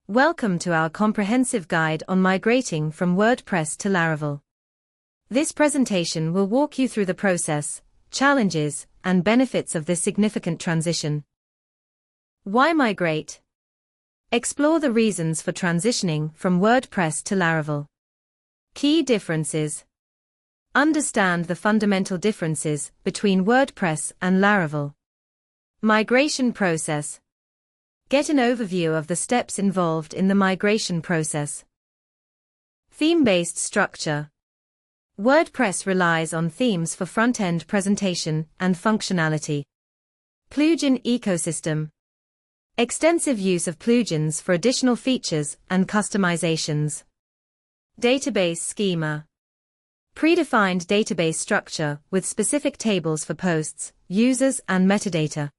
Welcome to our comprehensive guide on migrating from WordPress to Laravel. This presentation will walk you through the process, challenges, and benefits of this significant transition. Why migrate? Explore the reasons for transitioning from WordPress to Laravel. Key differences. Understand the fundamental differences between WordPress and Laravel. Migration process. Get an overview of the steps involved in the migration process. Theme-based structure. WordPress relies on themes for front-end presentation and functionality. Plugin ecosystem. Extensive use of plugins for additional features and customizations. Database schema. Predefined database structure with specific tables for posts, users, and metadata.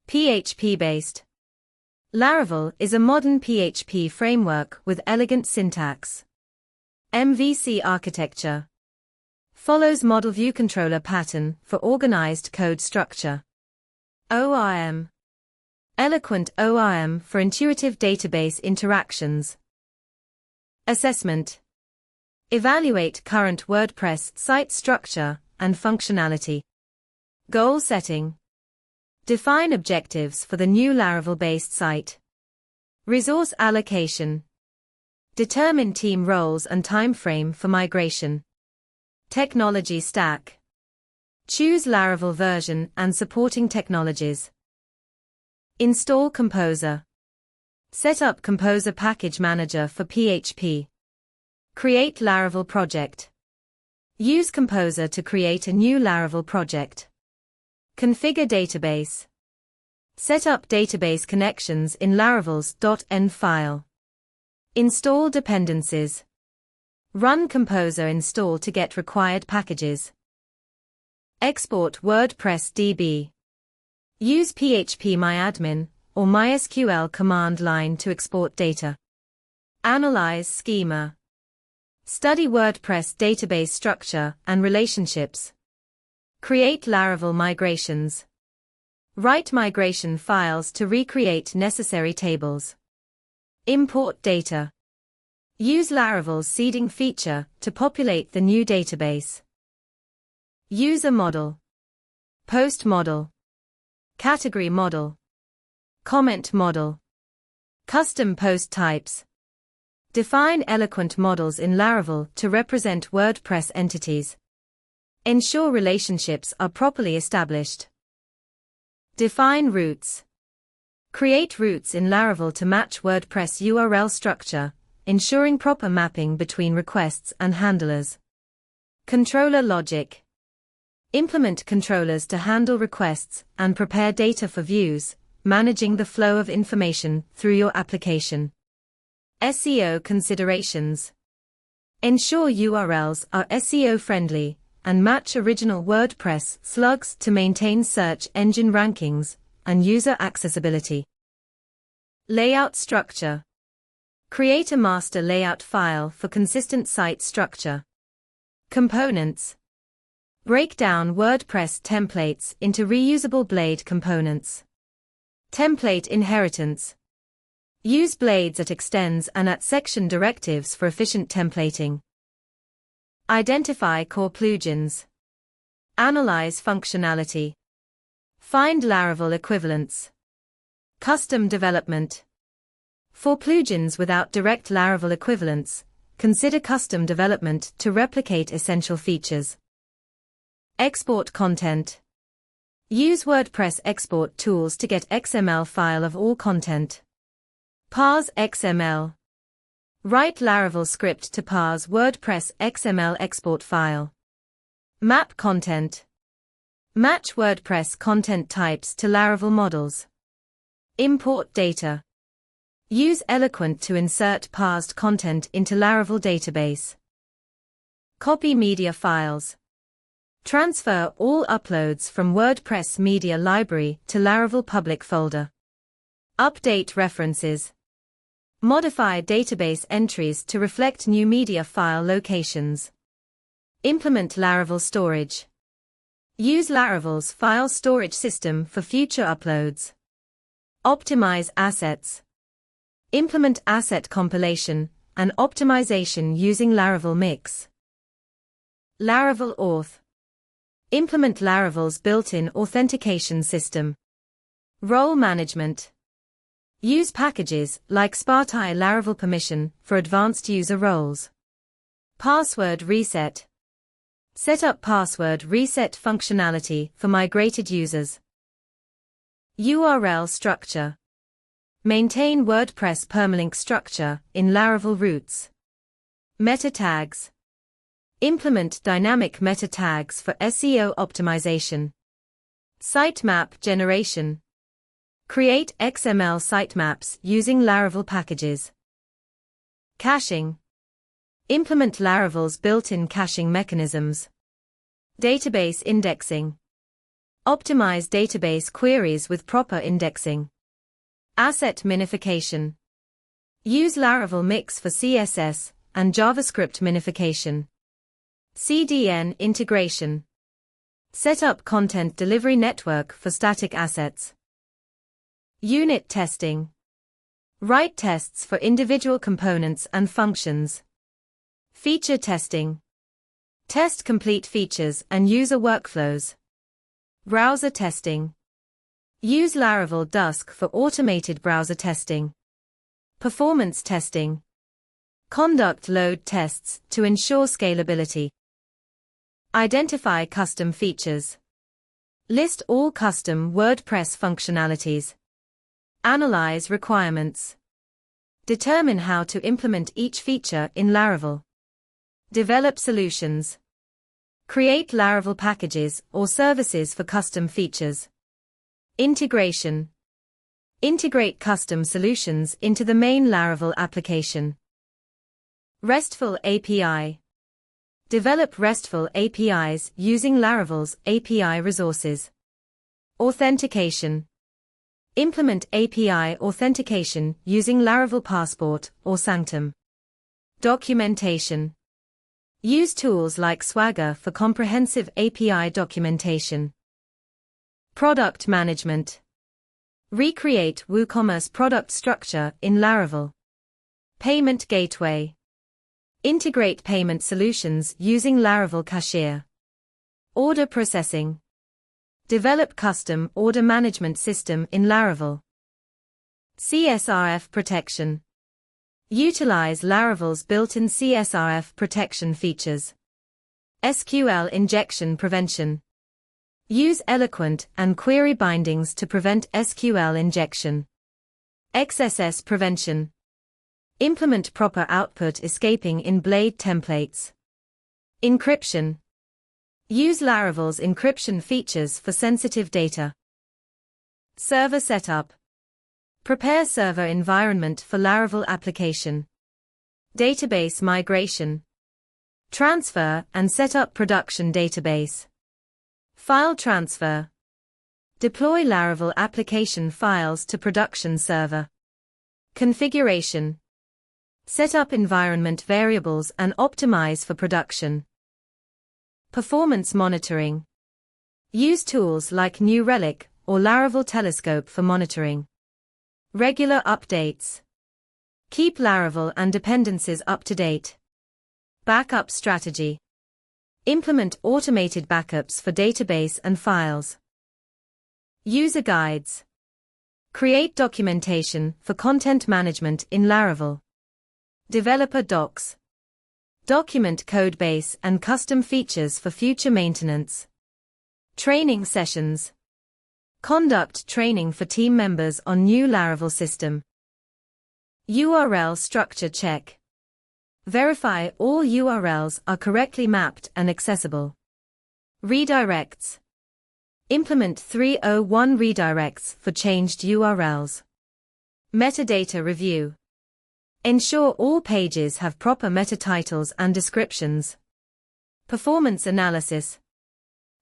PHP-based. Laravel is a modern PHP framework with elegant syntax. MVC architecture. Follows Model View Controller pattern for organized code structure. ORM. Eloquent ORM for intuitive database interactions. Assessment. Evaluate current WordPress site structure and functionality. Goal setting. Define objectives for the new Laravel-based site. Resource allocation. Determine team roles and timeframe for migration. Technology stack. Choose Laravel version and supporting technologies. Install Composer. Set up Composer Package Manager for PHP. Create Laravel project. Use Composer to create a new Laravel project. Configure database. Set up database connections in Laravel's .env file. Install dependencies. Run Composer install to get required packages. Export WordPress DB. Use phpMyAdmin or MySQL command line to export data. Analyze schema. Study WordPress database structure and relationships. Create Laravel migrations. Write migration files to recreate necessary tables. Import data. Use Laravel's seeding feature to populate the new database. User model. Post model. Category model. Comment model. Custom post types. Define eloquent models in Laravel to represent WordPress entities. Ensure relationships are properly established. Define routes. Create routes in Laravel to match WordPress URL structure, ensuring proper mapping between requests and handlers. Controller logic. Implement controllers to handle requests and prepare data for views, managing the flow of information through your application. SEO considerations. Ensure URLs are SEO friendly and match original WordPress slugs to maintain search engine rankings and user accessibility. Layout structure. Create a master layout file for consistent site structure. Components. Break down WordPress templates into reusable blade components. Template inheritance. Use blades at extends and at section directives for efficient templating. Identify core plugins. Analyze functionality. Find Laravel equivalents. Custom development. For plugins without direct Laravel equivalents, consider custom development to replicate essential features. Export content. Use WordPress export tools to get XML file of all content. Parse XML. Write Laravel script to parse WordPress XML export file. Map content. Match WordPress content types to Laravel models. Import data. Use Eloquent to insert parsed content into Laravel database. Copy media files. Transfer all uploads from WordPress media library to Laravel public folder. Update references. Modify database entries to reflect new media file locations. Implement Laravel storage. Use Laravel's file storage system for future uploads. Optimize assets. Implement asset compilation and optimization using Laravel Mix. Laravel Auth. Implement Laravel's built-in authentication system. Role management. Use packages like Spartai Laravel Permission for advanced user roles. Password reset. Set up password reset functionality for migrated users. URL structure. Maintain WordPress permalink structure in Laravel routes. Meta tags. Implement dynamic meta tags for SEO optimization. Sitemap generation. Create XML sitemaps using Laravel packages. Caching. Implement Laravel's built-in caching mechanisms. Database indexing. Optimize database queries with proper indexing. Asset minification. Use Laravel Mix for CSS and JavaScript minification. CDN integration. Set up content delivery network for static assets. Unit testing. Write tests for individual components and functions. Feature testing. Test complete features and user workflows. Browser testing. Use Laravel Dusk for automated browser testing. Performance testing. Conduct load tests to ensure scalability. Identify custom features. List all custom WordPress functionalities. Analyze requirements. Determine how to implement each feature in Laravel. Develop solutions. Create Laravel packages or services for custom features. Integration. Integrate custom solutions into the main Laravel application. RESTful API. Develop RESTful APIs using Laravel's API resources. Authentication. Implement API authentication using Laravel Passport or Sanctum. Documentation. Use tools like Swagger for comprehensive API documentation. Product management. Recreate WooCommerce product structure in Laravel. Payment gateway. Integrate payment solutions using Laravel Cashier. Order processing. Develop custom order management system in Laravel. CSRF protection. Utilize Laravel's built-in CSRF protection features. SQL injection prevention. Use eloquent and query bindings to prevent SQL injection. XSS prevention. Implement proper output escaping in Blade templates. Encryption. Use Laravel's encryption features for sensitive data. Server setup. Prepare server environment for Laravel application. Database migration. Transfer and set up production database. File transfer. Deploy Laravel application files to production server. Configuration. Set up environment variables and optimize for production. Performance monitoring. Use tools like New Relic or Laravel Telescope for monitoring. Regular updates. Keep Laravel and dependencies up to date. Backup strategy. Implement automated backups for database and files. User guides. Create documentation for content management in Laravel. Developer docs. Document codebase and custom features for future maintenance. Training sessions. Conduct training for team members on new Laravel system. URL structure check. Verify all URLs are correctly mapped and accessible. Redirects. Implement 301 redirects for changed URLs. Metadata review. Ensure all pages have proper meta titles and descriptions. Performance analysis.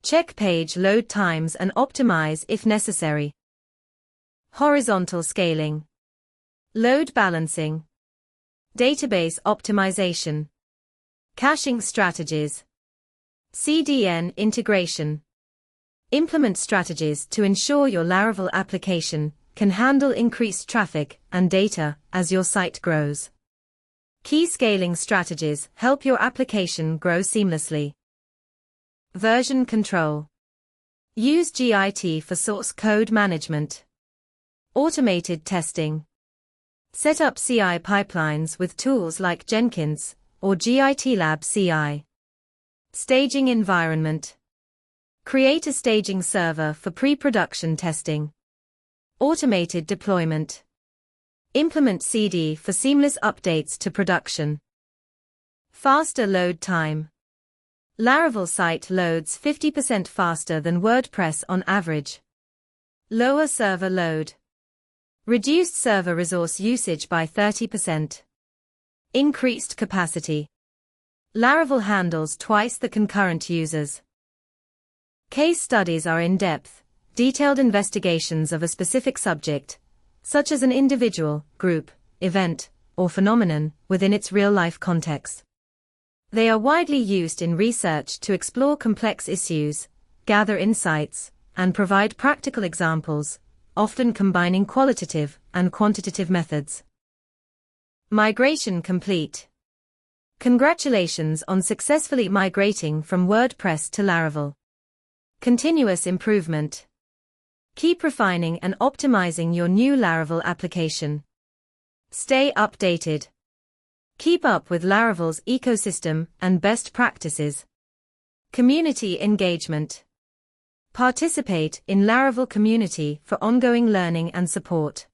Check page load times and optimize if necessary. Horizontal scaling. Load balancing. Database optimization. Caching strategies. CDN integration. Implement strategies to ensure your Laravel application can handle increased traffic and data as your site grows. Key scaling strategies help your application grow seamlessly. Version control. Use Git for source code management. Automated testing. Set up CI pipelines with tools like Jenkins or GitLab CI. Staging environment. Create a staging server for pre-production testing. Automated deployment. Implement CD for seamless updates to production. Faster load time. Laravel site loads 50% faster than WordPress on average. Lower server load. Reduced server resource usage by 30%. Increased capacity. Laravel handles twice the concurrent users. Case studies are in-depth, detailed investigations of a specific subject, such as an individual, group, event, or phenomenon, within its real-life context. They are widely used in research to explore complex issues, gather insights, and provide practical examples, often combining qualitative and quantitative methods. Migration complete. Congratulations on successfully migrating from WordPress to Laravel. Continuous improvement. Keep refining and optimizing your new Laravel application. Stay updated. Keep up with Laravel's ecosystem and best practices. Community engagement. Participate in Laravel community for ongoing learning and support.